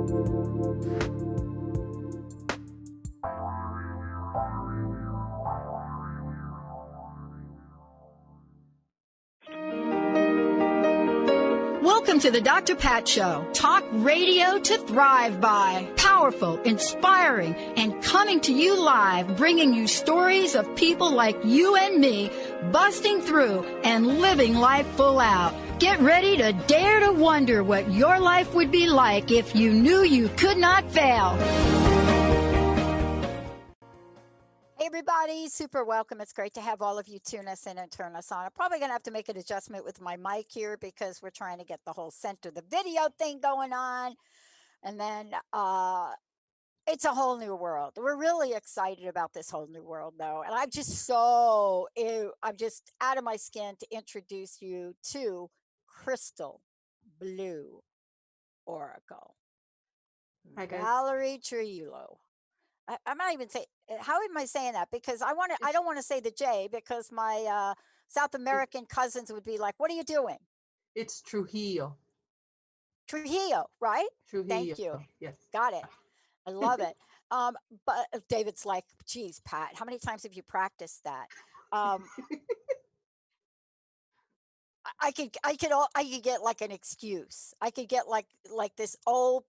Welcome to the Dr. Pat Show. Talk radio to thrive by. Powerful, inspiring, and coming to you live, bringing you stories of people like you and me, busting through and living life full out. Get ready to dare to wonder what your life would be like if you knew you could not fail. Hey everybody, super welcome. It's great to have all of you tune us in and turn us on. I'm probably going to have to make an adjustment with my mic here because we're trying to get the whole center the video thing going on. And then it's a whole new world. We're really excited about this whole new world though. And I'm just out of my skin to introduce you to Crystal Blue Oracle. Hi, guys. Valerie Trujillo. I'm not even saying, how am I saying that? Because I don't want to say the J because my South American cousins would be like, what are you doing? It's Trujillo. Trujillo, right? Trujillo. Thank you. Yes. Got it. I love it. But David's like, geez, Pat, how many times have you practiced that? I could get like an excuse. I could get like this old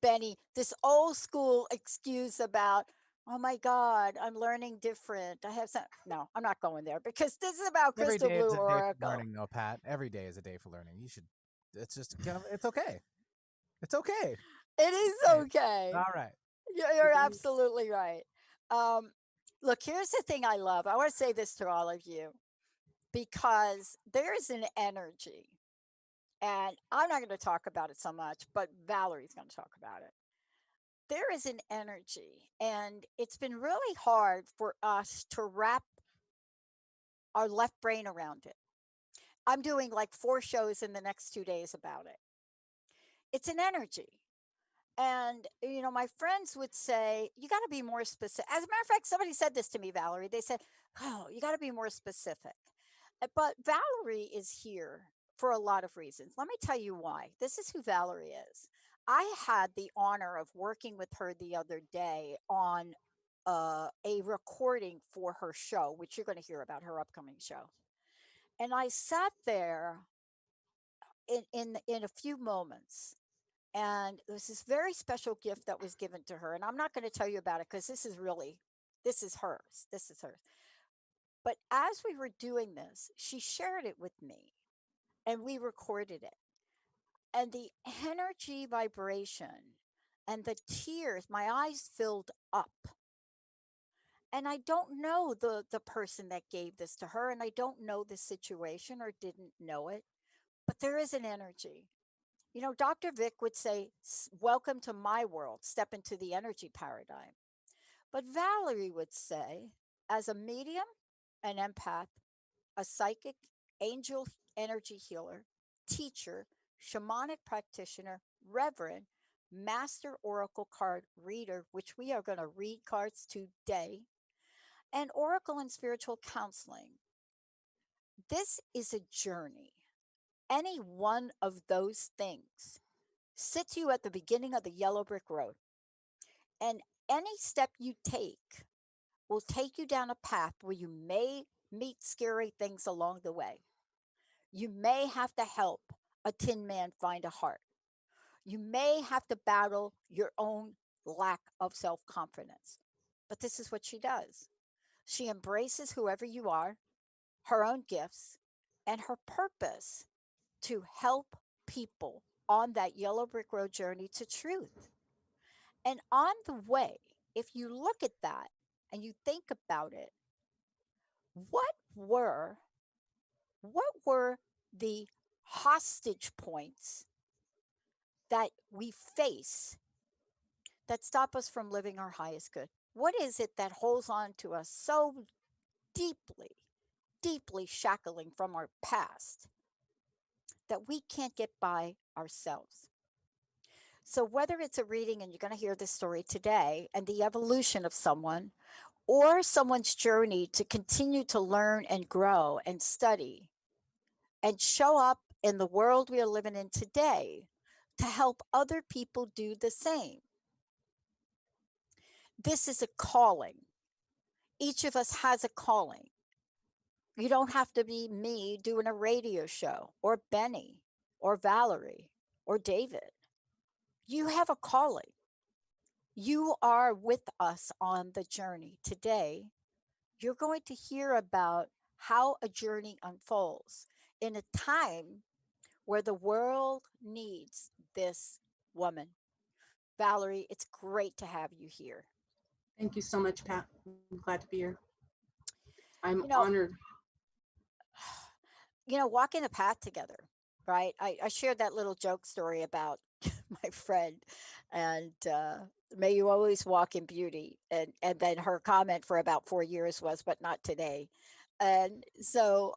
school excuse about, oh my God, I'm learning different. I have some. No, I'm not going there because this is about Crystal Blue Oracle. Every day is a day for learning, though, Pat. Every day is a day for learning. You should. It's just it's okay. It's okay. It is okay. All right. You're absolutely right. Look, here's the thing I love. I want to say this to all of you because there's an energy, and I'm not going to talk about it so much, but Valerie's going to talk about it. There is an energy, and it's been really hard for us to wrap our left brain around it. I'm doing like 4 shows in the next 2 days about it. It's an energy. And, you know, my friends would say, you got to be more specific. As a matter of fact, somebody said this to me, Valerie. They said, oh, you got to be more specific. But Valerie is here for a lot of reasons. Let me tell you why. This is who Valerie is. I had the honor of working with her the other day on a recording for her show, which you're going to hear about her upcoming show. And I sat there in a few moments, and there was this very special gift that was given to her. And I'm not going to tell you about it because this is hers. This is hers. But as we were doing this, she shared it with me, and we recorded it. And the energy vibration and the tears, my eyes filled up. And I don't know the person that gave this to her, and I don't know the situation or didn't know it, but there is an energy. You know, Dr. Vic would say, welcome to my world, step into the energy paradigm. But Valerie would say, as a medium, an empath, a psychic, angel energy healer, teacher, shamanic practitioner, reverend, master oracle card reader, which we are going to read cards today, and oracle and spiritual counseling. This is a journey. Any one of those things sits you at the beginning of the yellow brick road. And any step you take will take you down a path where you may meet scary things along the way. You may have to help a tin man find a heart. You may have to battle your own lack of self-confidence. But this is what she does. She embraces whoever you are, her own gifts, and her purpose to help people on that yellow brick road journey to truth. And on the way, if you look at that and you think about it, what were the hostage points that we face that stop us from living our highest good? What is it that holds on to us so deeply, deeply shackling from our past that we can't get by ourselves? So whether it's a reading, and you're going to hear this story today, and the evolution of someone, or someone's journey to continue to learn and grow and study and show up in the world we are living in today to help other people do the same. This is a calling. Each of us has a calling. You don't have to be me doing a radio show, or Benny, or Valerie, or David. You have a calling. You are with us on the journey. Today, you're going to hear about how a journey unfolds in a time where the world needs this woman. Valerie, it's great to have you here. Thank you so much, Pat. I'm glad to be here. I'm You know, honored. walking the path together, right? I shared that little joke story about my friend, and may you always walk in beauty. And then her comment for about 4 years was, but not today. And so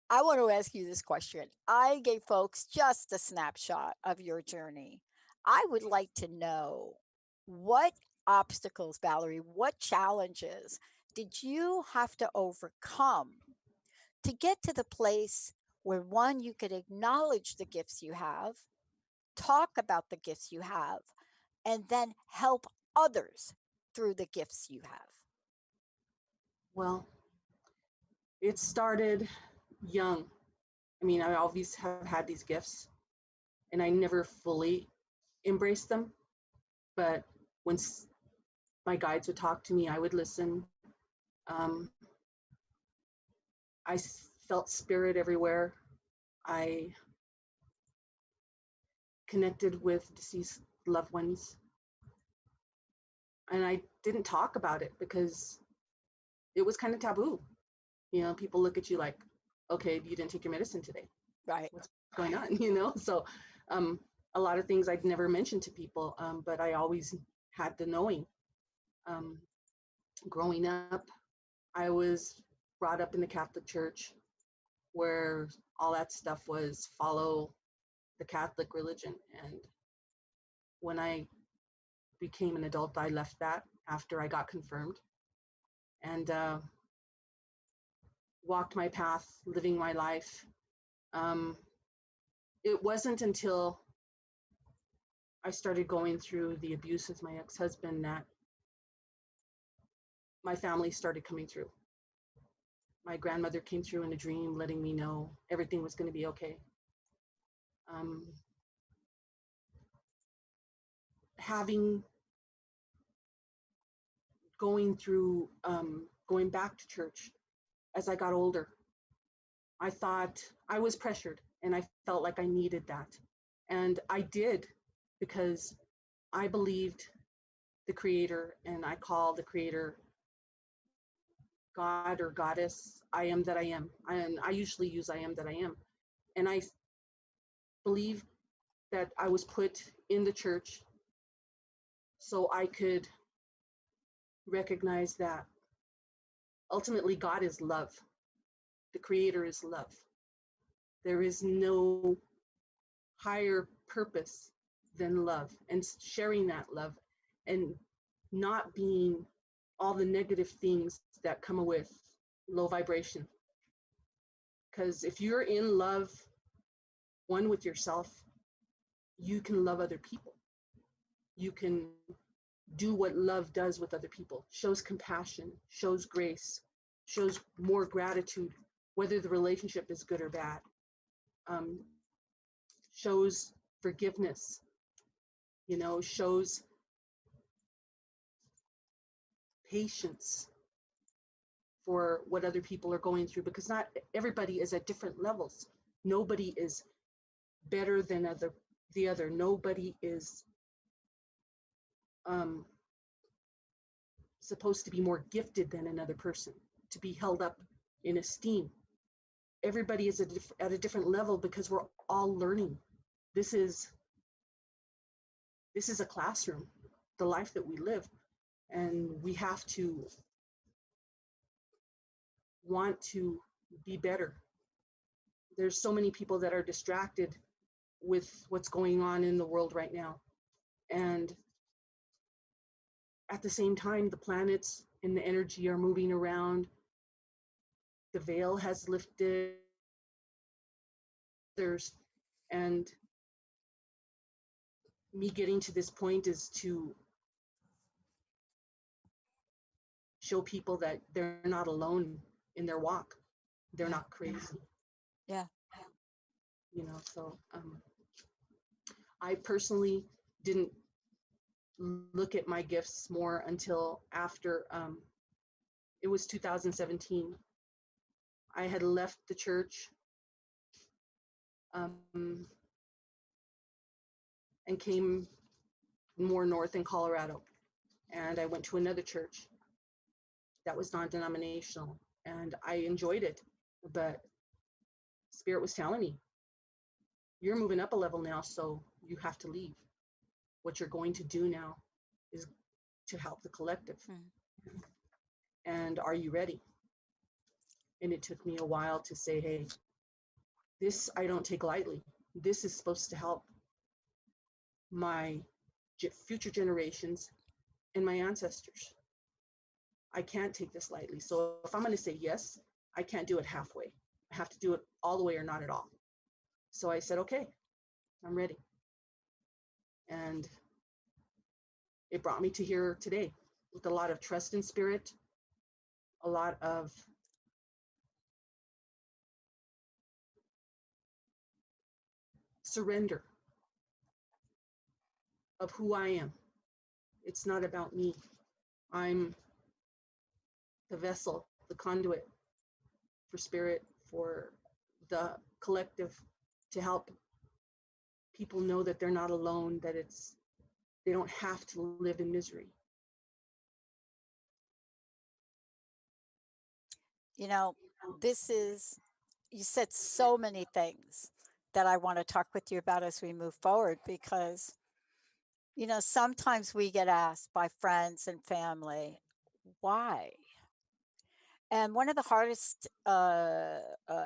I want to ask you this question. I gave folks just a snapshot of your journey. I would like to know, what obstacles, Valerie, what challenges did you have to overcome to get to the place where, one, you could acknowledge the gifts you have, talk about the gifts you have, and then help others through the gifts you have? Well, it started young. I mean, I always have had these gifts, and I never fully embraced them. But when my guides would talk to me, I would listen. Um, felt spirit everywhere. I connected with deceased loved ones, and I didn't talk about it because it was kind of taboo. People look at you like, okay, you didn't take your medicine today. Right. What's going on? So a lot of things I'd never mentioned to people, but I always had the knowing. Growing up, I was brought up in the Catholic Church, where all that stuff was follow the Catholic religion. And when I became an adult, I left that after I got confirmed, and walked my path, living my life. It wasn't until I started going through the abuse with my ex-husband that my family started coming through. My grandmother came through in a dream, letting me know everything was going to be okay. Having going back to church as I got older, I thought I was pressured, and I felt like I needed that. And I did, because I believed the creator, and I call the creator God or goddess. I am that I am. And I usually use I am that I am. And I believe that I was put in the church so I could recognize that ultimately God is love. The creator is love. There is no higher purpose than love, and sharing that love, and not being all the negative things that come with low vibration. Because if you're in love, one with yourself, you can love other people. You can do what love does with other people. Shows compassion, shows grace, shows more gratitude, whether the relationship is good or bad. Shows forgiveness, shows patience for what other people are going through, because not everybody is at different levels. Nobody is better than the other. Nobody is supposed to be more gifted than another person, to be held up in esteem. Everybody is at a different level, because we're all learning. This is a classroom, the life that we live, and we have to want to be better. There's so many people that are distracted with what's going on in the world right now. And at the same time, the planets and the energy are moving around. The veil has lifted. And me getting to this point is to show people that they're not alone in their walk. They're Yeah. not crazy, Yeah. So I personally didn't look at my gifts more until after it was 2017. I had left the church um, and came more north in Colorado. And I went to another church that was non-denominational, and I enjoyed it. But Spirit was telling me, you're moving up a level now, so you have to leave. What you're going to do now is to help the collective. Mm. And are you ready? And it took me a while to say, hey, this I don't take lightly. This is supposed to help my future generations and my ancestors. I can't take this lightly. So if I'm going to say yes, I can't do it halfway. I have to do it all the way or not at all. So I said, okay, I'm ready. And it brought me to here today with a lot of trust in Spirit, a lot of surrender of who I am. It's not about me. I'm the vessel, the conduit for Spirit, for the collective, to help people know that they're not alone, that they don't have to live in misery. You know, this is, you said so many things that I want to talk with you about as we move forward because, sometimes we get asked by friends and family, why? And one of the hardest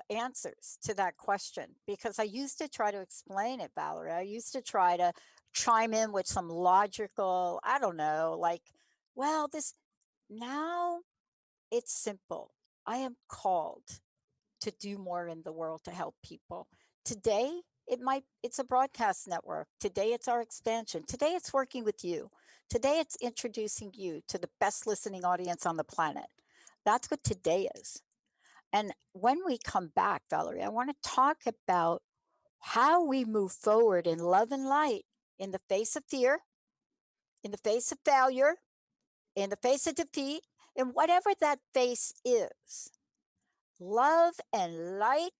answers to that question, because I used to try to explain it, Valerie, I used to try to chime in with some logical, I don't know, like, well, this now it's simple. I am called to do more in the world to help people. Today, it's a broadcast network. Today it's our expansion. Today it's working with you. Today it's introducing you to the best listening audience on the planet. That's what today is. And when we come back, Valerie, I want to talk about how we move forward in love and light in the face of fear, in the face of failure, in the face of defeat, in whatever that face is. Love and light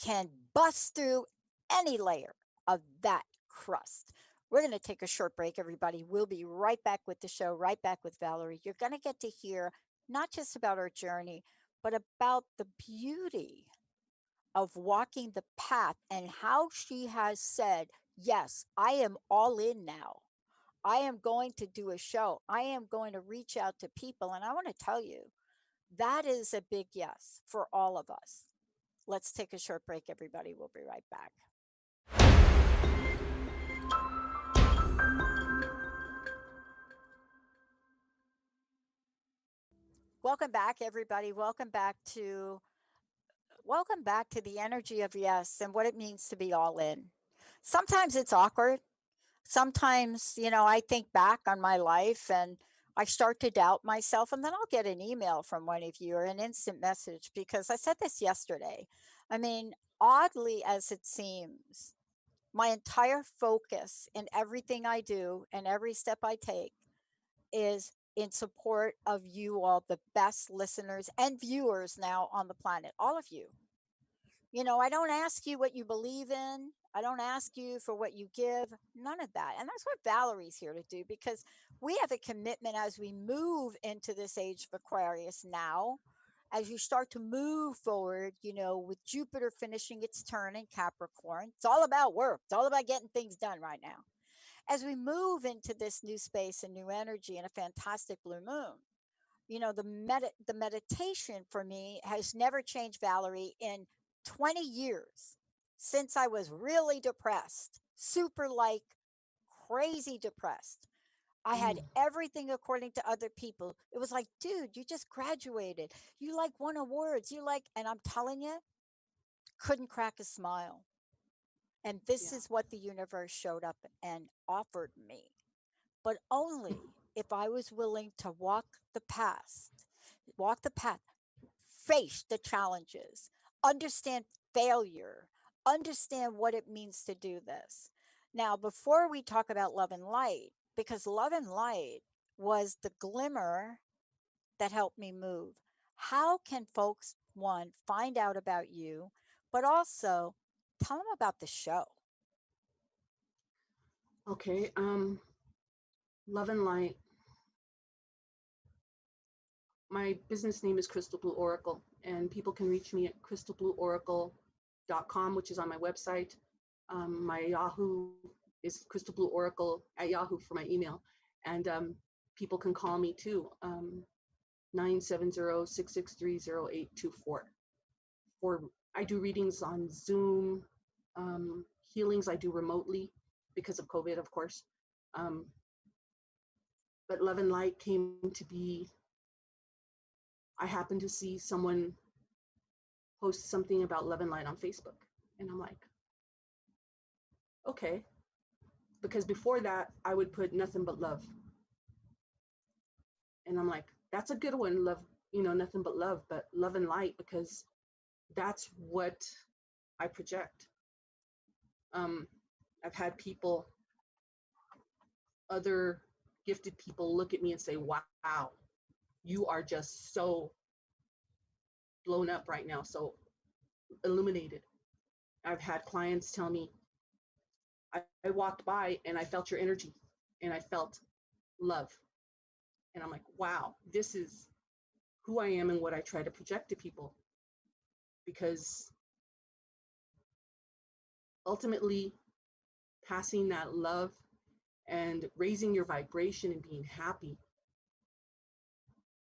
can bust through any layer of that crust. We're going to take a short break, everybody. We'll be right back with the show, right back with Valerie. You're going to get to hear not just about our journey, but about the beauty of walking the path and how she has said, yes, I am all in now. I am going to do a show. I am going to reach out to people. And I want to tell you, that is a big yes for all of us. Let's take a short break, everybody. We'll be right back. Welcome back, everybody. Welcome back to the energy of yes and what it means to be all in. Sometimes it's awkward. Sometimes, I think back on my life and I start to doubt myself, and then I'll get an email from one of you or an instant message because I said this yesterday. I mean, oddly as it seems, my entire focus in everything I do and every step I take is in support of you all, the best listeners and viewers now on the planet, all of you. I don't ask you what you believe in. I don't ask you for what you give, none of that. And that's what Valerie's here to do because we have a commitment as we move into this age of Aquarius now, as you start to move forward, with Jupiter finishing its turn in Capricorn. It's all about work, it's all about getting things done right now. As we move into this new space and new energy and a fantastic blue moon, the meditation for me has never changed, Valerie, in 20 years since I was really depressed, super like crazy depressed. I had Mm, everything according to other people. It was like, dude, you just graduated. You like won awards. And I'm telling you, couldn't crack a smile. And this yeah. is what the universe showed up and offered me, but only if I was willing to walk the path, face the challenges, understand failure, understand what it means to do this. Now, before we talk about love and light, because love and light was the glimmer that helped me move, how can folks, one, find out about you, but also tell them about the show? Okay. Love and light. My business name is Crystal Blue Oracle, and people can reach me at crystalblueoracle.com, which is on my website. My Yahoo is crystalblueoracle@yahoo for my email, and people can call me too, 970-663-0824. I do readings on Zoom, healings I do remotely because of COVID, of course. But Love and Light came to be. I happened to see someone post something about Love and Light on Facebook, and I'm like, okay, because before that I would put nothing but love, and I'm like, that's a good one, love, nothing but love, but Love and Light, because that's what I project. I've had people, other gifted people, look at me and say, wow, you are just so blown up right now, so illuminated. I've had clients tell me, I walked by and I felt your energy and I felt love. And I'm like, wow, this is who I am and what I try to project to people. Because ultimately, passing that love and raising your vibration and being happy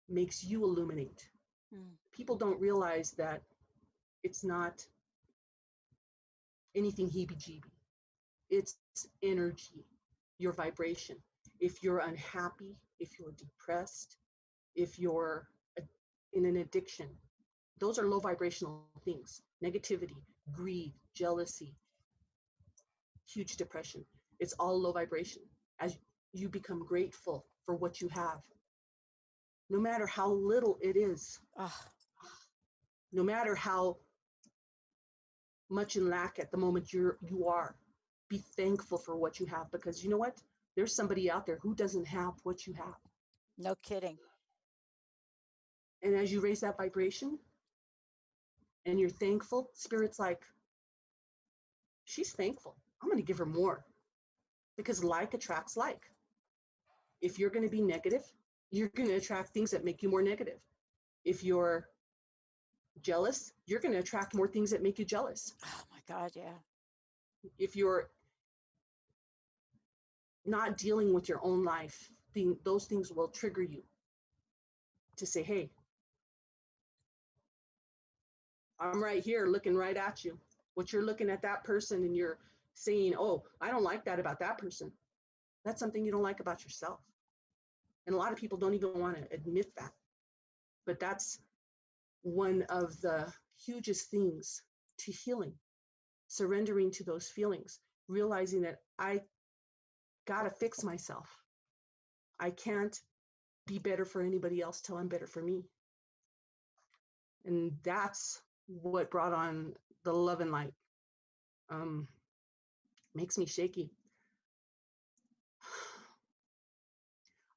makes you illuminate. People don't realize that it's not anything heebie-jeebie. It's energy, your vibration. If you're unhappy, if you're depressed, if you're in an addiction, those are low vibrational things. Negativity, greed, jealousy, huge depression. It's all low vibration. As you become grateful for what you have, no matter how little it is, no matter how much in lack at the moment you are, be thankful for what you have, because you know what? There's somebody out there who doesn't have what you have. No kidding. And as you raise that vibration and you're thankful, Spirit's like, she's thankful. I'm going to give her more, because like attracts like. If you're going to be negative, you're going to attract things that make you more negative. If you're jealous, you're going to attract more things that make you jealous. Oh my God, yeah. If you're not dealing with your own life, those things will trigger you to say, hey, I'm right here looking right at you. What you're looking at that person and you're saying, oh, I don't like that about that person. That's something you don't like about yourself. And a lot of people don't even want to admit that. But that's one of the hugest things to healing, surrendering to those feelings, realizing that I got to fix myself. I can't be better for anybody else till I'm better for me. And that's what brought on the Love and Light. Makes me shaky.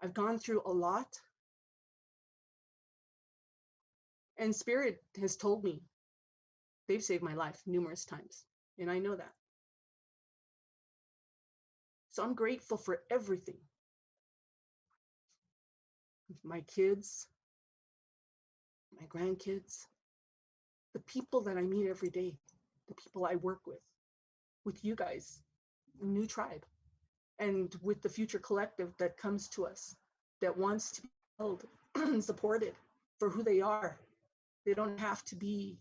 I've gone through a lot, and Spirit has told me they've saved my life numerous times, and I know that. So I'm grateful for everything. My kids, my grandkids, the people that I meet every day, the people I work with you guys, New Tribe, and with the future collective that comes to us, that wants to be held and supported for who they are. They don't have to be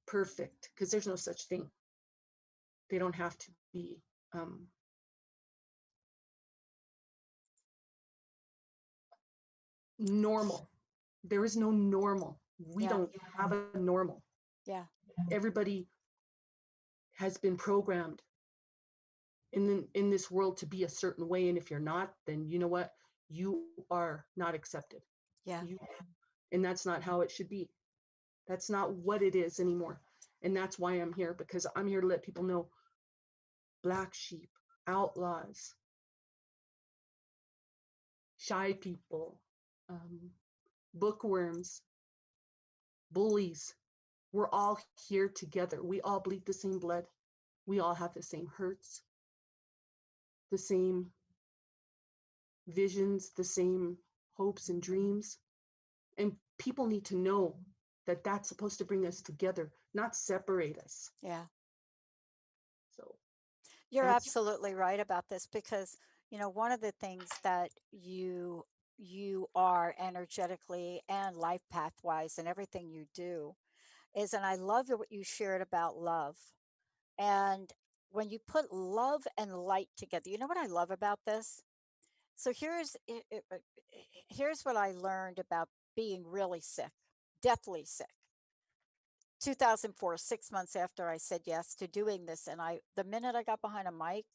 perfect, because there's no such thing. They don't have to be normal. There is no normal. We don't have a normal. Yeah. Everybody has been programmed in this world to be a certain way, and if you're not, then you know what, you are not accepted. Yeah. You, and that's not how it should be. That's not what it is anymore. And that's why I'm here, because I'm here to let people know, black sheep, outlaws, shy people, um, bookworms, bullies, we're all here together. We all bleed the same blood. We all have the same hurts, the same visions, the same hopes and dreams. And people need to know that that's supposed to bring us together, not separate us. Yeah. So You're that's absolutely right about this because, you know, one of the things that you are energetically and life pathwise and everything you do is, and I love what you shared about love. And when you put love and light together, you know what I love about this? So here's what I learned about being really sick, deathly sick. 2004, 6 months after I said yes to doing this, and the minute I got behind a mic,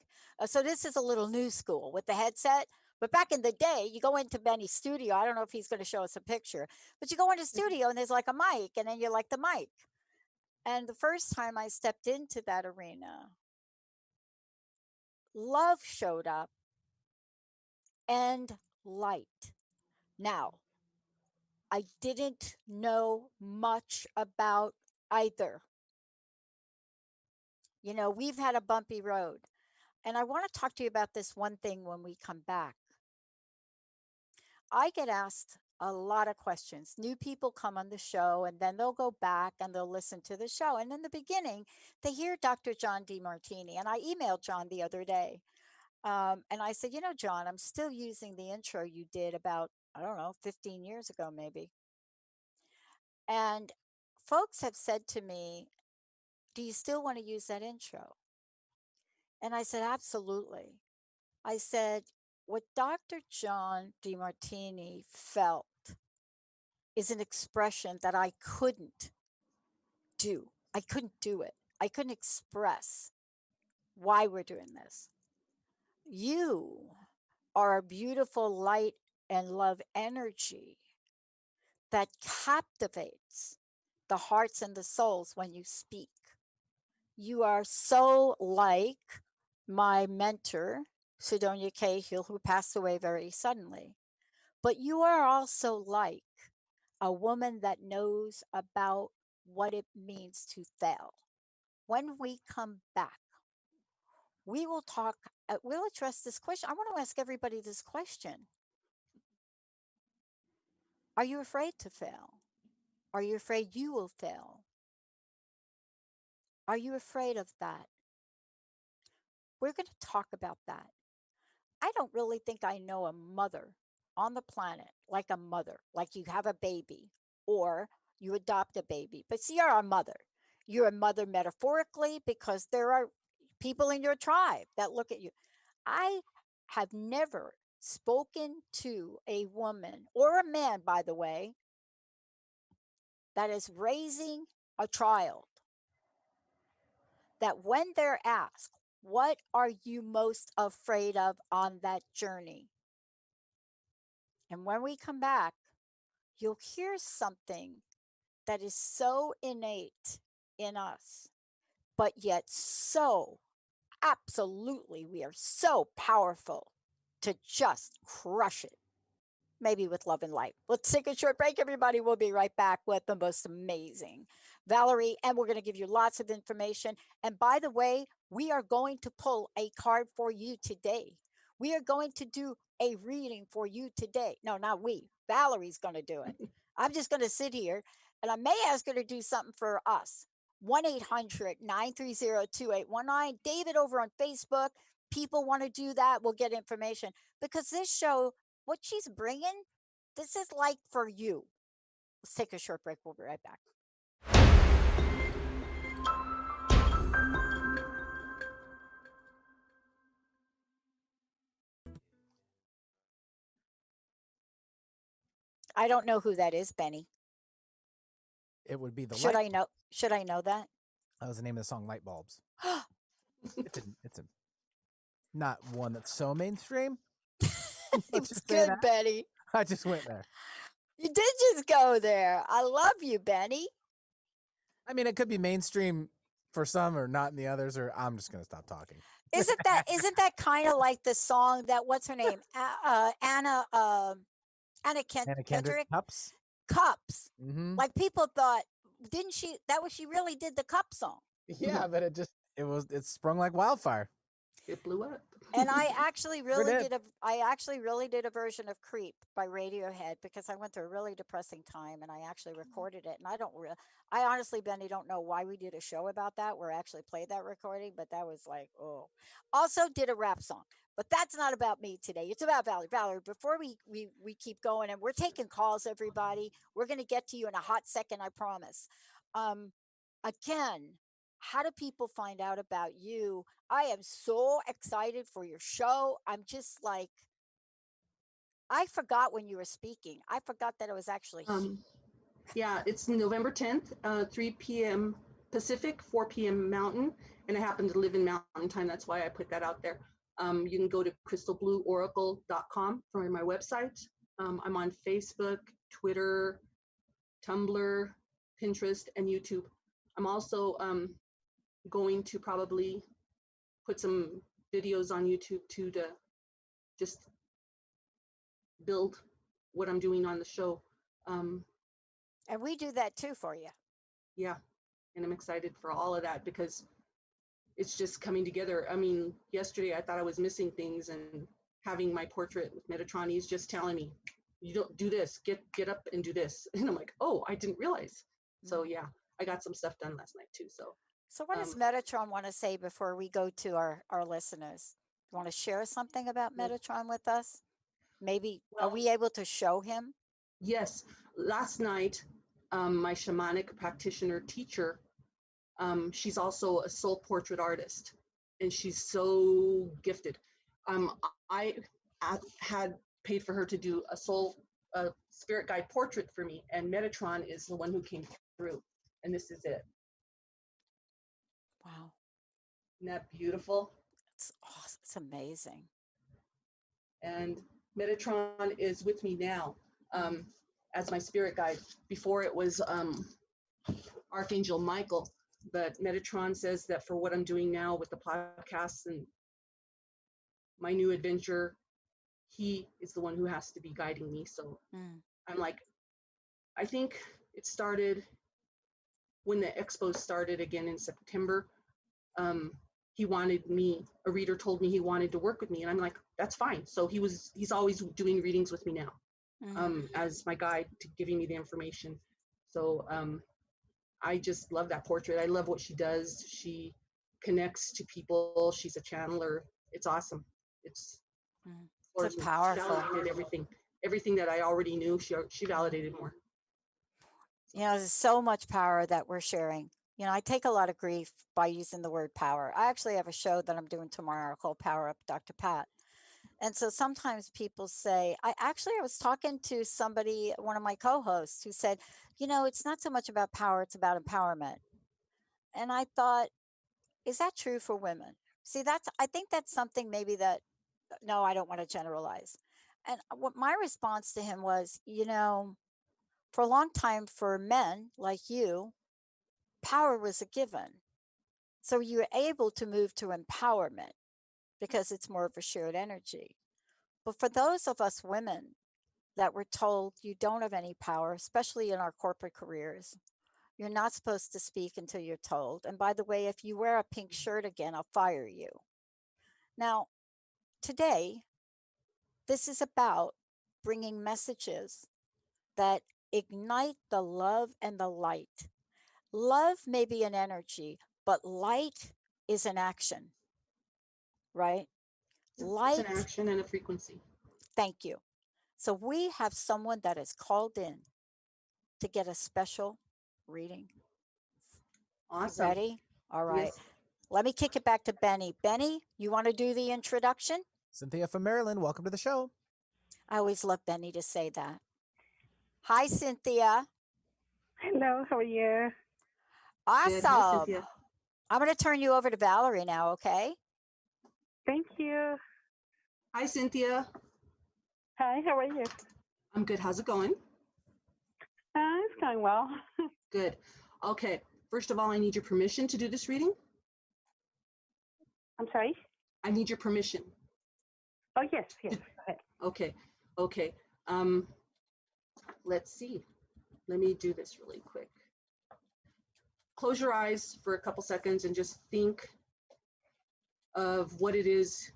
so this is a little new school with the headset. But back in the day, you go into Benny's studio. I don't know if he's going to show us a picture, but you go into studio and there's like a mic, and then you're like the mic. And the first time I stepped into that arena, love showed up and light. Now, I didn't know much about either. You know, we've had a bumpy road. And I want to talk to you about this one thing when we come back. I get asked a lot of questions. New people come on the show and then they'll go back and they'll listen to the show. And in the beginning, they hear Dr. John DeMartini. And I emailed John the other day. And I said, you know, John, I'm still using the intro you did about, I don't know, 15 years ago, maybe. And folks have said to me, do you still want to use that intro? And I said, absolutely. I said, what Dr. John DeMartini felt is an expression that I couldn't do. I couldn't do it. I couldn't express why we're doing this. You are a beautiful light and love energy that captivates the hearts and the souls when you speak. You are so like my mentor, Sidonia Cahill, who passed away very suddenly. But you are also like a woman that knows about what it means to fail. When we come back, we will talk, we'll address this question. I want to ask everybody this question. Are you afraid to fail? Are you afraid you will fail? Are you afraid of that? We're going to talk about that. I don't really think I know a mother on the planet like a mother, like you have a baby or you adopt a baby, but see, you're a mother. You're a mother metaphorically because there are people in your tribe that look at you. I have never spoken to a woman or a man, by the way, that is raising a child that when they're asked, what are you most afraid of on that journey? And when we come back, you'll hear something that is so innate in us, but yet so absolutely, we are so powerful to just crush it. Maybe with love and light. Let's take a short break, everybody. We'll be right back with the most amazing Valerie, and we're going to give you lots of information. And by the way, we are going to pull a card for you today. We are going to do a reading for you today. No, not we. Valerie's going to do it. I'm just going to sit here and I may ask her to do something for us. 1-800-930-2819. David over on Facebook. People want to do that. We'll get information because this show, what she's bringing, this is like for you. Let's take a short break. We'll be right back. I don't know who that is, Benny. It would be the Should light. I know? Should I know that? That was the name of the song, Light Bulbs. It's a not one that's so mainstream. It Let's was just say good, that. Benny. I just went there. You did just go there. I love you, Benny. I mean, it could be mainstream for some or not in the others, or I'm just going to stop talking. Isn't that kind of like the song that what's her name? Anna Anna Kendrick Kendrick Cups. Cups. Mm-hmm. Like people thought, didn't she? That was she really did the cup song. Yeah, but it sprung like wildfire. It blew up. And I actually Sure really did. did a I actually really did a version of Creep by Radiohead because I went through a really depressing time and I actually recorded it. And I honestly, Benny, don't know why we did a show about that where I actually played that recording, but that was like, oh. Also did a rap song. But that's not about me today. It's about Valerie. Valerie, before we keep going and we're taking calls, everybody. We're gonna get to you in a hot second, I promise. Um, again, how do people find out about you? I am so excited for your show. I'm just like, I forgot when you were speaking. I forgot that it was actually um, yeah, it's November 10th, 3 p.m. Pacific, 4 p.m. Mountain, and I happen to live in Mountain Time. That's why I put that out there. You can go to crystalblueoracle.com for my website. I'm on Facebook, Twitter, Tumblr, Pinterest, and YouTube. I'm also going to probably put some videos on YouTube too to just build what I'm doing on the show. Um, and we do that too for you. yeah, and I'm excited for all of that because it's just coming together. I mean, yesterday I thought I was missing things, and having my portrait with Metatron, he's just telling me, "You don't do this. Get up and do this." And I'm like, "Oh, I didn't realize." So Mm. yeah, I got some stuff done last night too. So So, what does um, Metatron want to say before we go to our listeners? You want to share something about yeah. Metatron with us? Maybe are Well, we able to show him? yes, last night, my shamanic practitioner teacher, she's also a soul portrait artist, and she's so gifted. I had paid for her to do a spirit guide portrait for me, and Metatron is the one who came through, and this is it. Wow, Isn't that beautiful? it's awesome. It's amazing. And Metatron is with me now Mm. as my spirit guide. Before it was Archangel Michael, but Metatron says that for what I'm doing now with the podcasts and my new adventure, he is the one who has to be guiding me. So Mm. I'm like, I think it started when the expo started again in September. Um, he wanted me, a reader told me he wanted to work with me, and I'm like, that's fine. So he's always doing readings with me now, Mm. as my guide to giving me the information. So I just love that portrait. I love what she does. She connects to people. She's a channeler. It's awesome. It's Mm. So floors me. She powerful. validated everything that I already knew. She validated more. So, There's so much power that we're sharing. I take a lot of grief by using the word power. I actually have a show that I'm doing tomorrow called Power Up Dr. Pat. And so sometimes people say, I was talking to somebody, one of my co hosts, who said, it's not so much about power, it's about empowerment. And I thought, is that true for women? See, I think that's something maybe that, no, I don't want to generalize. And what my response to him was, for a long time for men like you, power was a given. So you're able to move to empowerment because it's more of a shared energy. But for those of us women that were told you don't have any power, especially in our corporate careers, you're not supposed to speak until you're told. And by the way, if you wear a pink shirt again, I'll fire you. Now, today, this is about bringing messages that ignite the love and the light. Love may be an energy, but light is an action, right? it's an Light, action and a frequency. thank you. So we have someone that is called in to get a special reading. You Awesome. ready? All right. Yes. Let me kick it back to Benny. Benny, you want to do the introduction? Cynthia from Maryland, welcome to the show. I always love Benny to say that. Hi, Cynthia. Hello, how are you? Good. Hi, Awesome. Cynthia. I'm going to turn you over to Valerie now, okay? Thank you. Hi, Cynthia. Hi, how are you? I'm good. How's it going? It's going well. Good. Okay. First of all, I need your permission to do this reading. I'm sorry? I need your permission. Oh, yes. Go ahead. Okay. Okay. Um, let's see. Let me do this really quick. Close your eyes for a couple seconds and just think of what it is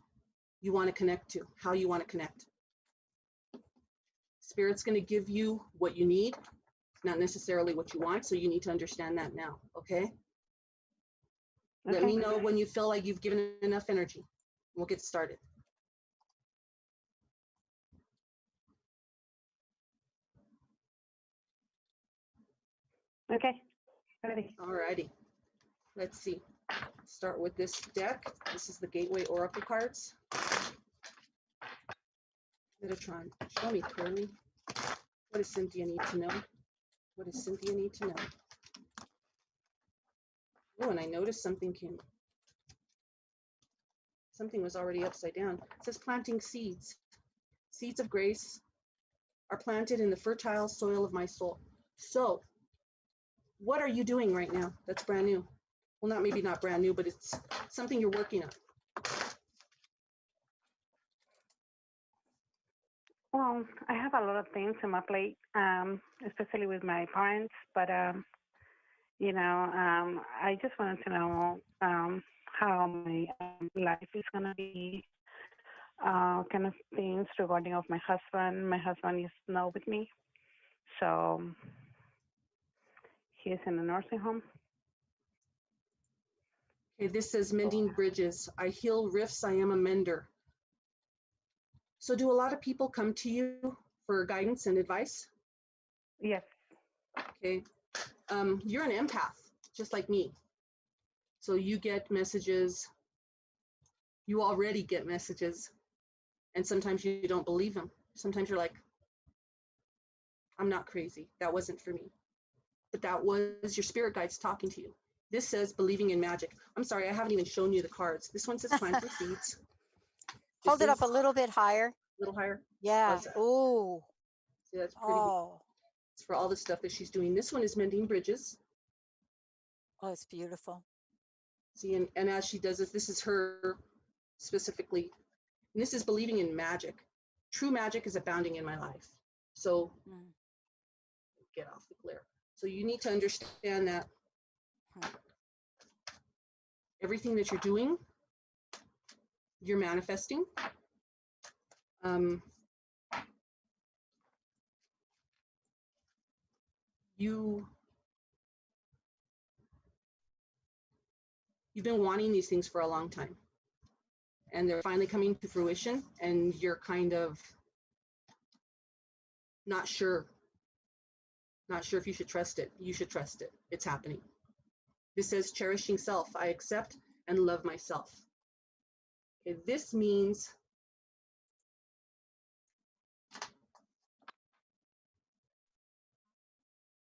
you want to connect to, how you want to connect. Spirit's going to give you what you need, not necessarily what you want, so you need to understand that now, okay? Let me know when you feel like you've given enough energy. We'll get started. Okay, ready. All righty. Let's see. Start with this deck. This is the Gateway Oracle cards. Metatron, show me clearly. What does Cynthia need to know? What does Cynthia need to know? Oh, and I noticed something was already upside down. It says planting seeds. Seeds of grace are planted in the fertile soil of my soul. So, what are you doing right now that's brand new? Well, maybe not brand new, but it's something you're working on. Well, I have a lot of things on my plate, especially with my parents, but, I just wanted to know how my life is going to be, kind of things regarding of my husband. My husband is now with me, so he's in a nursing home. Okay, this says mending bridges. I heal rifts, I am a mender. So do a lot of people come to you for guidance and advice? Yes. Okay. You're an empath, just like me. So you get messages, you already get messages, and sometimes you don't believe them. Sometimes you're like, I'm not crazy. That wasn't for me. But that was your spirit guides talking to you. This says believing in magic. I'm sorry, I haven't even shown you the cards. This one says planting seeds. Hold it up a little bit higher. A little higher? Yeah. Ooh. See, that's pretty. Oh. It's for all the stuff that she's doing. This one is mending bridges. Oh, it's beautiful. See, and as she does this is her specifically. And this is believing in magic. True magic is abounding in my life. So get off the glare. So you need to understand that everything that you're doing, you're manifesting. You've been wanting these things for a long time, and they're finally coming to fruition, and you're kind of not sure if you should trust it. You should trust it. It's happening. This says cherishing self. I accept and love myself. Okay, this means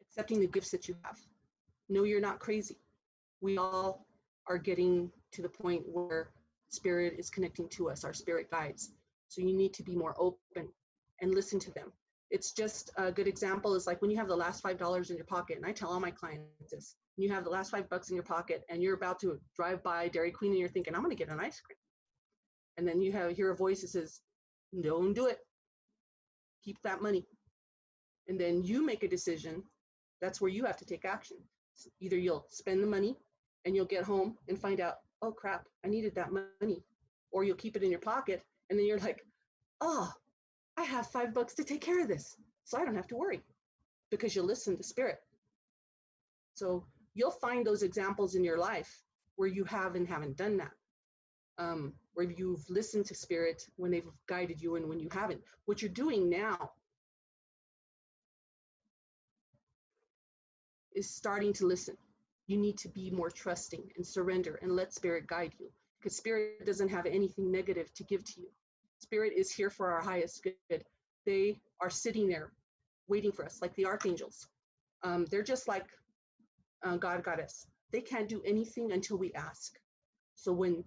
accepting the gifts that you have. No, you're not crazy. We all are getting to the point where spirit is connecting to us, our spirit guides. So you need to be more open and listen to them. It's just a good example is like when you have the last $5 in your pocket, and I tell all my clients this, you have the last $5 in your pocket and you're about to drive by Dairy Queen and you're thinking, I'm going to get an ice cream. And then you hear a voice that says, don't do it. Keep that money. And then you make a decision. That's where you have to take action. Either you'll spend the money and you'll get home and find out, oh crap, I needed that money. Or you'll keep it in your pocket and then you're like, oh, I have $5 to take care of this. So I don't have to worry because you listen to spirit. So you'll find those examples in your life where you have and haven't done that. Where you've listened to spirit when they've guided you and when you haven't. What you're doing now is starting to listen. You need to be more trusting and surrender and let spirit guide you, because spirit doesn't have anything negative to give to you. Spirit is here for our highest good. They are sitting there waiting for us, like the archangels. They're just like God, Goddess. They can't do anything until we ask. So when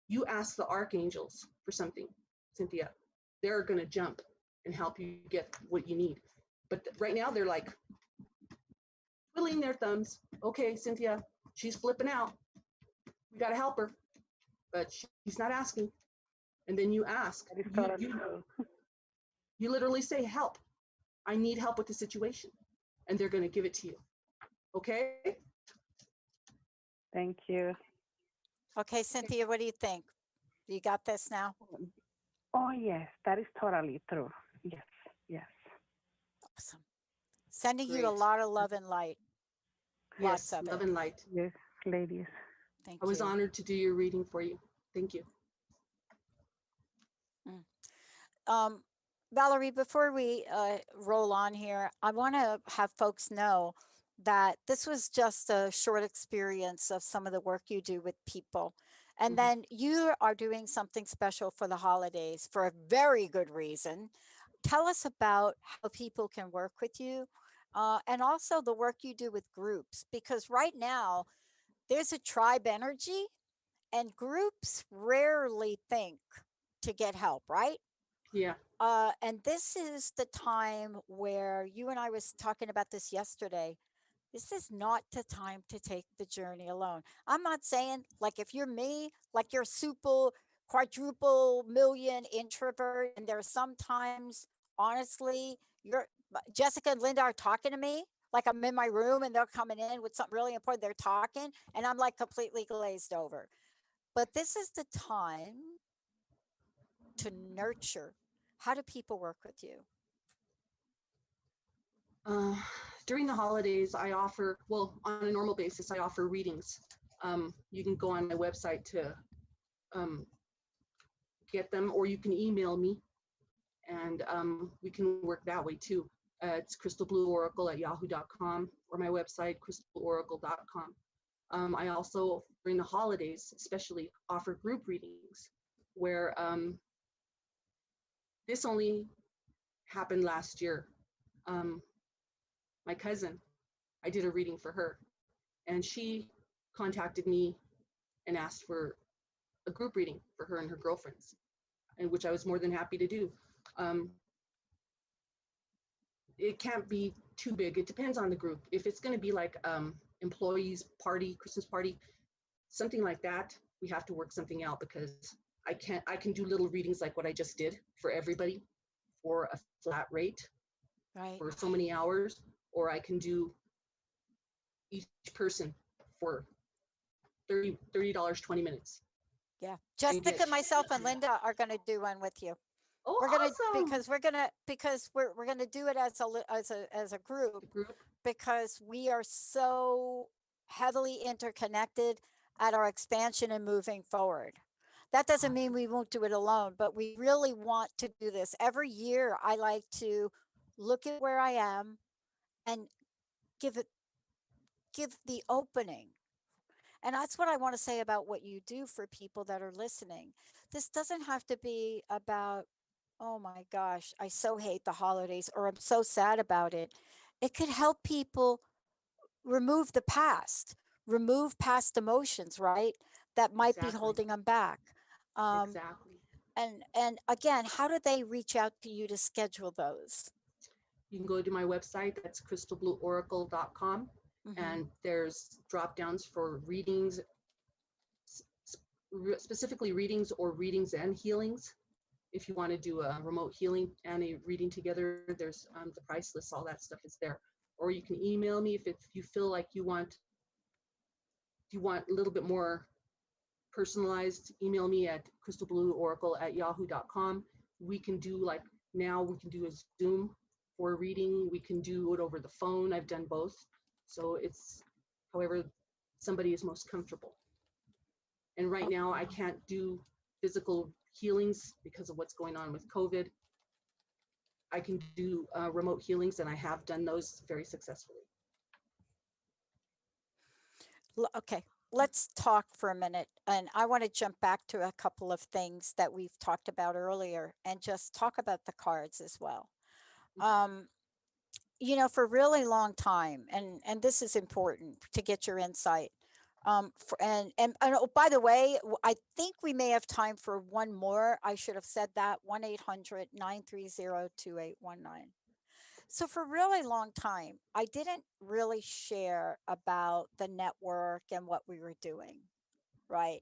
You ask the archangels for something, Cynthia. They're going to jump and help you get what you need. But right now they're like twiddling their thumbs. Okay, Cynthia, she's flipping out. We got to help her, but she's not asking. And then you ask. That is You totally you true. you literally say, "Help! I need help with the situation," and they're going to give it to you. Okay? Thank you. Okay, Cynthia, what do you think? You got this now? Oh, yes, that is totally true. Yes, yes. Awesome. Sending you a Great. lot of love and light. Lots Yes, of love it. and light. Yes, ladies. I Thank was you. honored to do your reading for you. Thank you. Mm. Um, Valerie, before we roll on here, I want to have folks know that this was just a short experience of some of the work you do with people. And Mhm. then you are doing something special for the holidays for a very good reason. Tell us about how people can work with you and also the work you do with groups, because right now there's a tribe energy and groups rarely think to get help, right? Yeah. And this is the time where you and I was talking about this yesterday. This is not the time to take the journey alone. I'm not saying like if you're me, like you're super quadruple million introvert, and there's sometimes honestly, you're Jessica and Linda are talking to me like I'm in my room and they're coming in with something really important. They're talking and I'm like completely glazed over. But this is the time to nurture. How do people work with you? Uh, During the holidays, I offer, well, on a normal basis, I offer readings. You can go on my website to um, get them, or you can email me, and we can work that way too. It's crystalblueoracle@yahoo.com, or my website, crystaloracle.com. I also, during the holidays, especially, offer group readings where this only happened last year. Um, my cousin, I did a reading for her, and she contacted me and asked for a group reading for her and her girlfriends, and which I was more than happy to do. Um, it can't be too big. It depends on the group. If it's going to be like employees party, Christmas party, something like that, we have to work something out because I can do little readings like what I just did for everybody for a flat rate Right. for so many hours, or I can do each person for $30, 20 minutes Yeah. and get. Jessica, myself, and Linda are going to do one with you. Oh, We're gonna awesome. because we're gonna do it as a group The group. because we are so heavily interconnected at our expansion and moving forward. That doesn't mean Awesome. we won't do it alone, but we really want to do this. Every year I like to look at where I am and give it give the opening. And that's what I want to say about what you do for people that are listening. This doesn't have to be about, oh my gosh, I so hate the holidays or I'm so sad about it. It could help people remove the past, remove past emotions, right? That might be Exactly. holding them back. Um, Exactly. and again, how do they reach out to you to schedule those? You can go to my website, that's crystalblueoracle.com, Hmm. and there's drop downs for readings, specifically readings or readings and healings. If you want to do a remote healing and a reading together, there's the price list, all that stuff is there. Or you can email me if you feel like you want a little bit more personalized. Email me at crystalblueoracle@yahoo.com. We can do like now we can do a Zoom for a reading. We can do it over the phone. I've done both. So it's however somebody is most comfortable. And right Oh, now I can't do physical healings because of what's going on with COVID. I can do remote healings, and I have done those very successfully. okay. Let's talk for a minute. And I want to jump back to a couple of things that we've talked about earlier and just talk about the cards as well. Um, for a really long time, and this is important to get your insight. And oh, by the way, I think we may have time for one more. I should have said that. 1-800-930-2819. So for a really long time, I didn't really share about the network and what we were doing, right?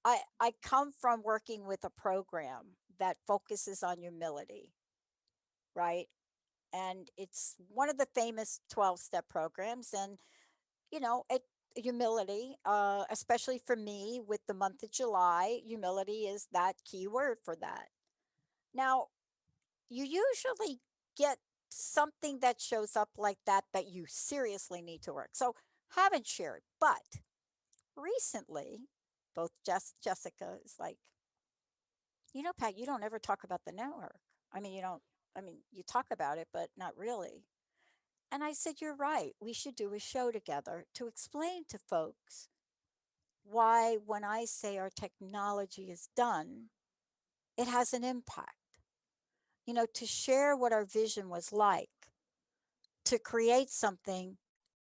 I come from working with a program that focuses on humility, right? And it's one of the famous 12-step programs. And, it humility, especially for me with the month of July, humility is that key word for that. Now, you usually get something that shows up like that you seriously need to work. So haven't shared, but recently, both Jessica is like, Pat, you don't ever talk about the network. I mean, you don't. I mean, you talk about it, but not really. And I said, you're right. We should do a show together to explain to folks why, when I say our technology is done, it has an impact. To share what our vision was like, to create something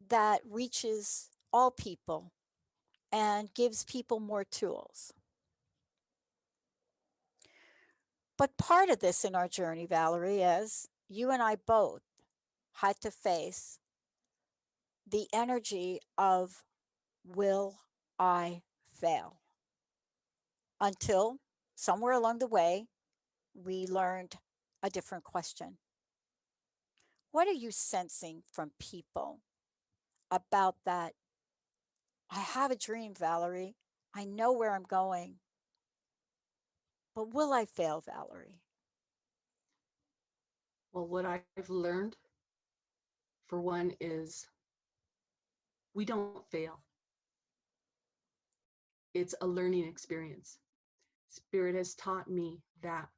that reaches all people and gives people more tools. But part of this in our journey, Valerie, is you and I both had to face the energy of, will I fail? Until somewhere along the way, we learned a different question. What are you sensing from people about that? I have a dream, Valerie. I know where I'm going, but will I fail, Valerie? Well, what I've learned, for one, is we don't fail. It's a learning experience. Spirit has taught me that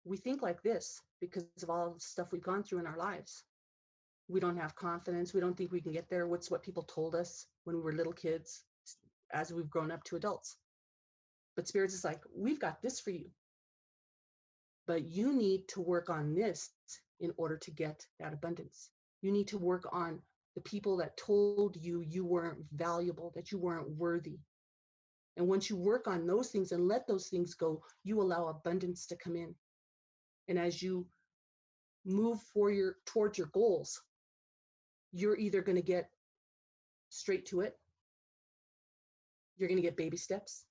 we think like this because of all the stuff we've gone through in our lives. We don't have confidence. We don't think we can get there. What's what people told us when we were little kids as we've grown up to adults. But Spirit is like, we've got this for you. But you need to work on this in order to get that abundance. You need to work on the people that told you you weren't valuable, that you weren't worthy. And once you work on those things and let those things go, you allow abundance to come in. And as you move towards your goals, you're either going to get straight to it, you're going to get baby steps,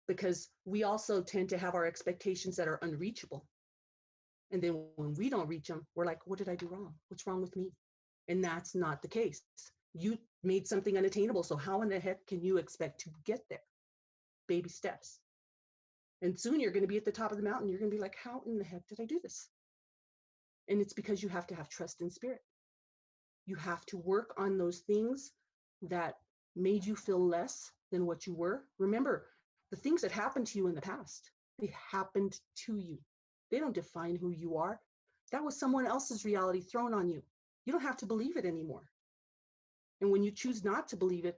because we also tend to have our expectations that are unreachable. And then when we don't reach them, we're like, what did I do wrong? What's wrong with me? And that's not the case. You made something unattainable. So how in the heck can you expect to get there? Baby steps. And soon you're going to be at the top of the mountain. You're going to be like, how in the heck did I do this? And it's because you have to have trust in Spirit. You have to work on those things that made you feel less than what you were. Remember, the things that happened to you in the past, they happened to you. They don't define who you are. That was someone else's reality thrown on you. You don't have to believe it anymore. And when you choose not to believe it,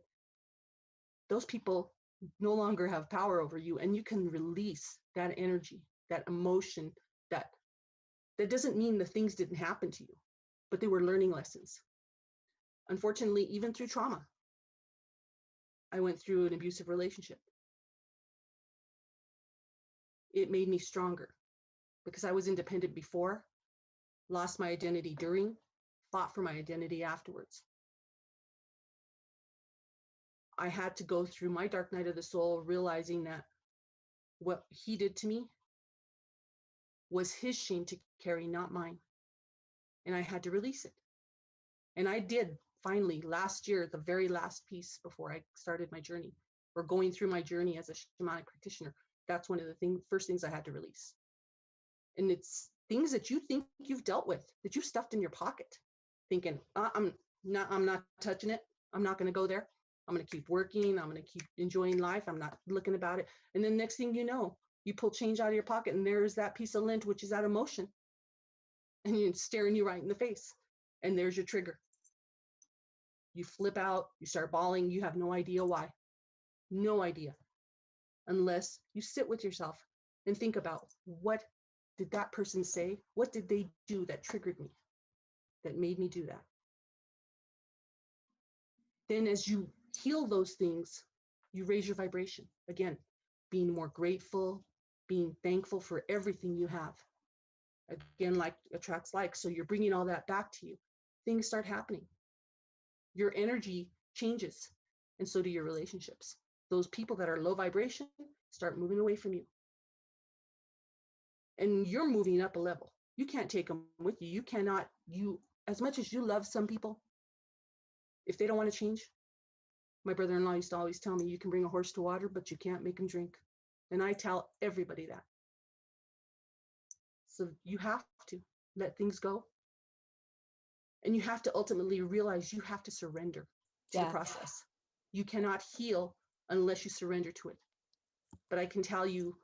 those people no longer have power over you, and you can release that energy, that emotion. That doesn't mean the things didn't happen to you, but they were learning lessons. Unfortunately, even through trauma, I went through an abusive relationship. It made me stronger because I was independent before, lost my identity during, fought for my identity afterwards. I had to go through my dark night of the soul, realizing that what he did to me was his shame to carry, not mine. And I had to release it. And I did finally last year, the very last piece before I started my journey, or going through my journey as a shamanic practitioner. That's one of the first things I had to release. And it's things that you think you've dealt with, that you've stuffed in your pocket, thinking, I'm not touching it. I'm not going to go there. I'm going to keep working. I'm going to keep enjoying life. I'm not looking about it. And then next thing you know, you pull change out of your pocket and there's that piece of lint, which is that emotion. And it's staring you right in the face. And there's your trigger. You flip out, you start bawling. You have no idea why. No idea. Unless you sit with yourself and think about, what did that person say? What did they do that triggered me, that made me do that? Then as you heal those things, you raise your vibration. Again, being more grateful, being thankful for everything you have. Again, like attracts like. So you're bringing all that back to you. Things start happening. Your energy changes, and so do your relationships. Those people that are low vibration start moving away from you. And you're moving up a level. You can't take them with you. You cannot, as much as you love some people, if they don't want to change, my brother-in-law used to always tell me, you can bring a horse to water, but you can't make him drink. And I tell everybody that. So you have to let things go. And you have to ultimately realize you have to surrender to the process. You cannot heal unless you surrender to it. But I can tell you,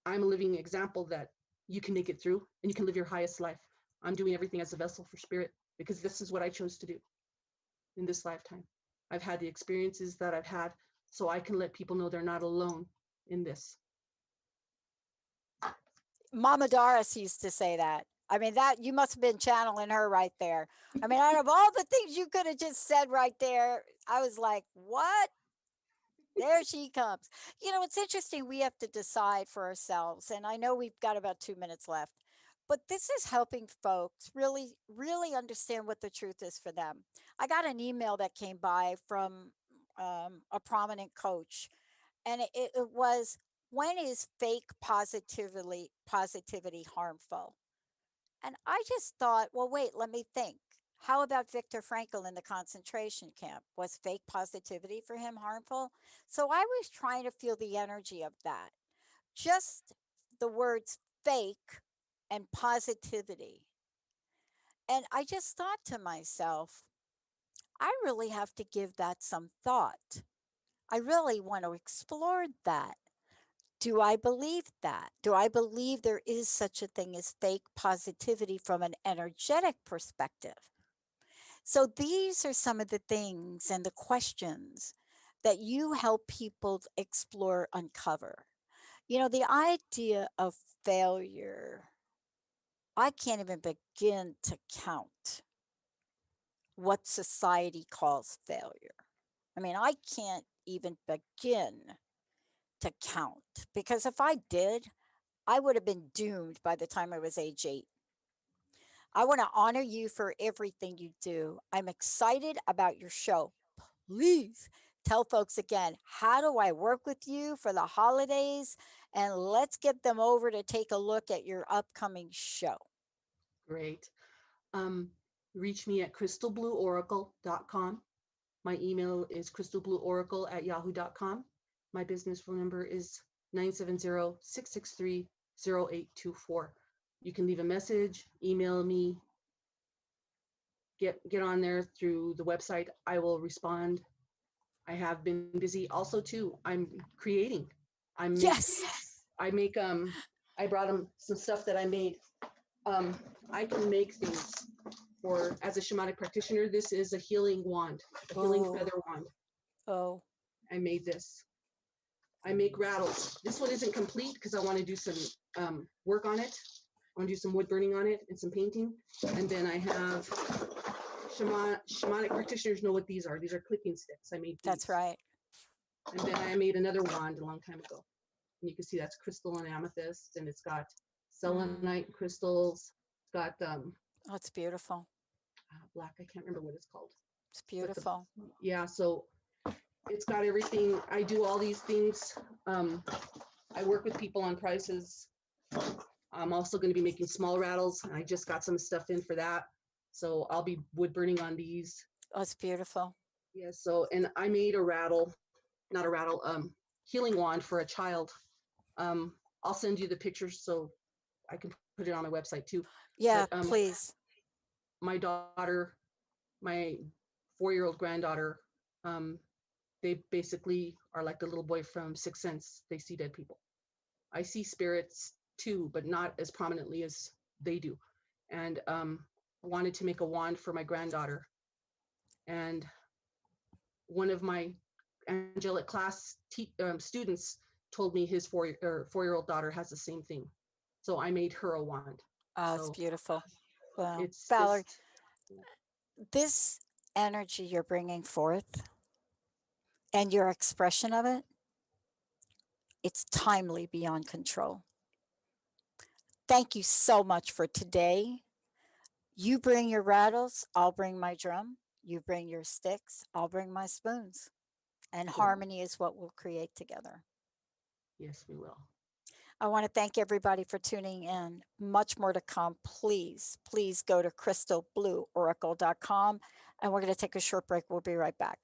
I'm a living example that you can make it through and you can live your highest life. I'm doing everything as a vessel for spirit because this is what I chose to do in this lifetime. I've had the experiences that I've had, so I can let people know they're not alone in this. Mama Doris used to say that. I mean, that you must have been channeling her right there. I mean, out of all the things you could have just said right there, I was like, what? There she comes. You know, it's interesting. We have to decide for ourselves. And I know we've got about 2 minutes left, but this is helping folks really, really understand what the truth is for them. I got an email that came by from a prominent coach, and it was, when is fake positivity harmful? And I just thought, well, wait, let me think. How about Viktor Frankl in the concentration camp? Was fake positivity for him harmful? So I was trying to feel the energy of that. Just the words fake and positivity. And I just thought to myself, I really have to give that some thought. I really want to explore that. Do I believe that? Do I believe there is such a thing as fake positivity from an energetic perspective? So these are some of the things and the questions that you help people explore, uncover. You know, the idea of failure, I can't even begin to count what society calls failure. I mean, I can't even begin to count, because if I did, I would have been doomed by the time I was age 8. I want to honor you for everything you do. I'm excited about your show. Please tell folks again, how do I work with you for the holidays? And let's get them over to take a look at your upcoming show. Great. Reach me at crystalblueoracle.com. My email is crystalblueoracle@yahoo.com. My business phone number is 970-663-0824. You can leave a message, email me, get on there through the website. I will respond. I have been busy also too. I'm creating. I brought them some stuff that I made. I can make things for, as a shamanic practitioner. This is a healing wand, a healing feather wand. Oh. I made this. I make rattles. This one isn't complete because I want to do some work on it. I want to do some wood burning on it and some painting. And then I have shamanic practitioners know what these are. These are clicking sticks. I made these. That's right. And then I made another wand a long time ago. And you can see that's crystal and amethyst, and it's got selenite crystals. It's got Oh, it's beautiful. Black. I can't remember what it's called. It's beautiful. Yeah, so it's got everything. I do all these things. I work with people on prices. I'm also going to be making small rattles. I just got some stuff in for that. So I'll be wood burning on these. Oh, it's beautiful. Yeah, so, and I made a rattle, not a rattle, healing wand for a child. I'll send you the pictures so I can put it on my website too. Yeah, but, please. My daughter, my 4-year-old granddaughter, they basically are like the little boy from Sixth Sense. They see dead people. I see spirits too, but not as prominently as they do. And I wanted to make a wand for my granddaughter. And one of my Angelic class students told me his 4-year-old daughter has the same thing. So I made her a wand. Oh, it's beautiful. Wow. It's Valerie, this energy you're bringing forth and your expression of it, it's timely beyond control. Thank you so much for today. You bring your rattles, I'll bring my drum. You bring your sticks, I'll bring my spoons. And Cool. harmony is what we'll create together. Yes, we will. I want to thank everybody for tuning in. Much more to come. Please go to crystalblueoracle.com and we're going to take a short break. We'll be right back.